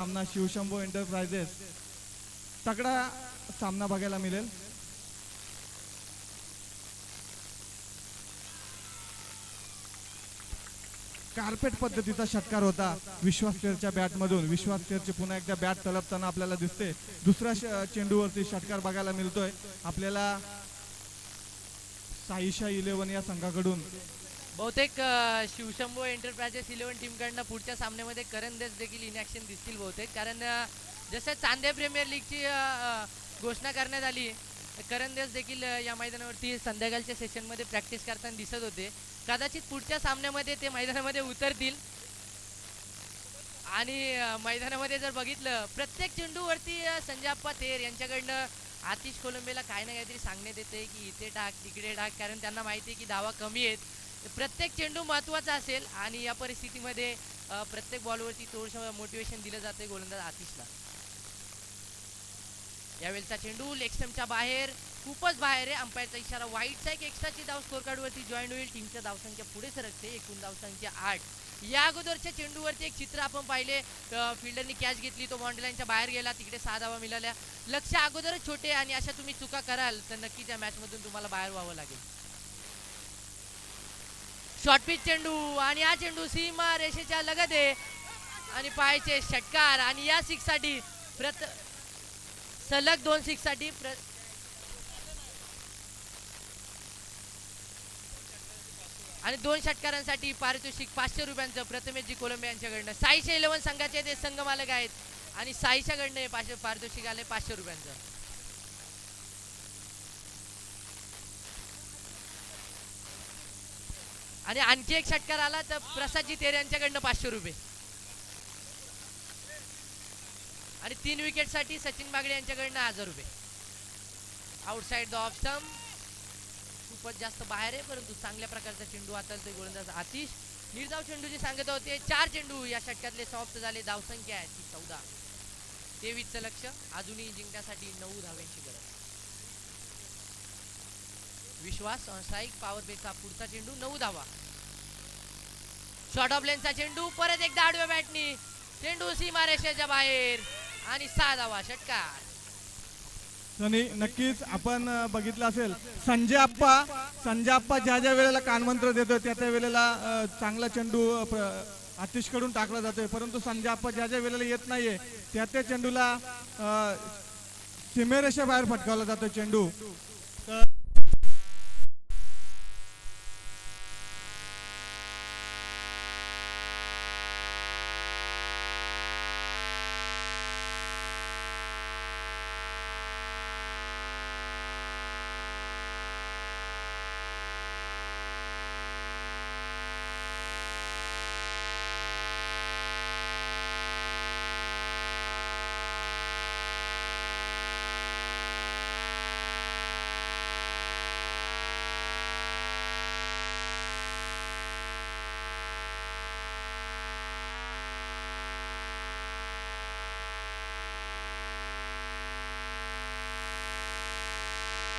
सामना शिवशंभो एंटरप्राइजेस तगड़ा सामना बघायला मिळेल। कार्पेट पद्धतीचा षटकार होता विश्वास केअरच्या बॅट मधून। विश्वास केअरचे पुन्हा एकदा बॅट तलपताना आपल्याला दिसते। दुसऱ्या चेंडूवरती षटकार बघायला मिळतोय आपल्याला साईशा 11 या संघाकडून। बहुतेक शिवशंभो एंटरप्राइजेस 11 टीम कडनं पुढच्या सामन्यामध्ये करंदेश देखील इन ॲक्शन दिसतील बहुतेक, कारण जसं चांदे प्रीमियर लीगची घोषणा करण्यात आली, करंदेश देखील या मैदानावरती संध्याकाळच्या सेशनमध्ये प्रॅक्टिस करताना दिसत होते। कदाचित पुढच्या सामन्यामध्ये ते मैदानामध्ये उतरतील। आणि मैदानामध्ये जर बघितलं प्रत्येक चेंडूवरती संजयप्पा थेर यांच्याकडनं आतिश कोलंबेला काही ना काहीतरी सांगण्यात येते की इथे टाक तिकडे टाक, कारण त्यांना माहिती आहे की धावा कमी आहेत। प्रत्येक चेंडू महत्त्वाचा असेल आणि या परिस्थितीमध्ये प्रत्येक बॉलवरती थोडंसं मोटिवेशन दिलं जाते गोलंदाज आतिशला। यावेळेचा चेंडू लेग स्टंपच्या बाहेर, खूपच बाहेर आहे। अंपायरचा इशारा वाईटचा। एक एक्स्ट्राची धाव स्कोर कार्डवरती जॉईन होईल। टीमच्या धावसंख्या पुढे सरकते, एकूण धावसंख्या 8। या अगोदरच्या चेंडूवरती एक चित्र आपण पाहिले, फिल्डरनी कॅच घेतली, तो बाउंड्री लाईनच्या बाहेर गेला, तिकडे 6 धावा मिळाल्या। लक्ष अगोदरच छोटे आणि अशा तुम्ही चुका कराल तर नक्कीच या मॅच मधून तुम्हाला बाहेर व्हावं लागेल। शॉर्ट पिच चेंडू आणि हा चेंडू सीमा रेषेच्या लगत आहे आणि पायाचे षटकार आणि या सिक्स साठी सलग 2 सिक्स साठी आणि 2 षटकारांसाठी पारितोषिक 500 रुपयांचं प्रथमेशजी कोलंबे यांच्याकडनं। साईशा 11 संघाचे ते संघ मालक आहेत आणि साईशाकडनं पारितोषिक आले 500 रुपयांचं। आणि आणखी एक षटकार आला तर प्रसादजी थेर यांच्याकडनं 500 रुपये। आणि 3 विकेटसाठी सचिन बागडे यांच्याकडनं 1000 रुपये। आउटसाइड द ऑफ स्टंप, खूपच जास्त बाहेर आहे परंतु चांगल्या प्रकारचा चेंडू हाताळतोय गोलंदाज आतिश। निर्धाव चेंडूची सांगत होते 4 चेंडू या षटकातले समाप्त झाले। धावसंख्या आहे ती 14। 23चं लक्ष, अजूनही जिंकण्यासाठी 9 धावांची गरज। विश्वास ऑनस्ट्राइक, पॉवर ब्रेकचा पुढचा चेंडू 9 धावा। शॉर्ट ऑफ लेनचा चेंडू, परत एकदा आडव्या बॅटनी चेंडू सीमारेषेच्या बाहेर आणि 6 धावा, षटकार। आणि नक्कीच आपण बघितलं असेल संजय आप्पा ज्या ज्या वेळेला कानमंत्र देतोय त्या त्या वेळेला चांगला चेंडू आतिश कडून टाकला जातोय, परंतु संजय आप्पा ज्या ज्या वेळेला येत नाहीये त्या त्या चेंडूला सीमेरेषा बाहेर फटकावला जातोय चेंडू।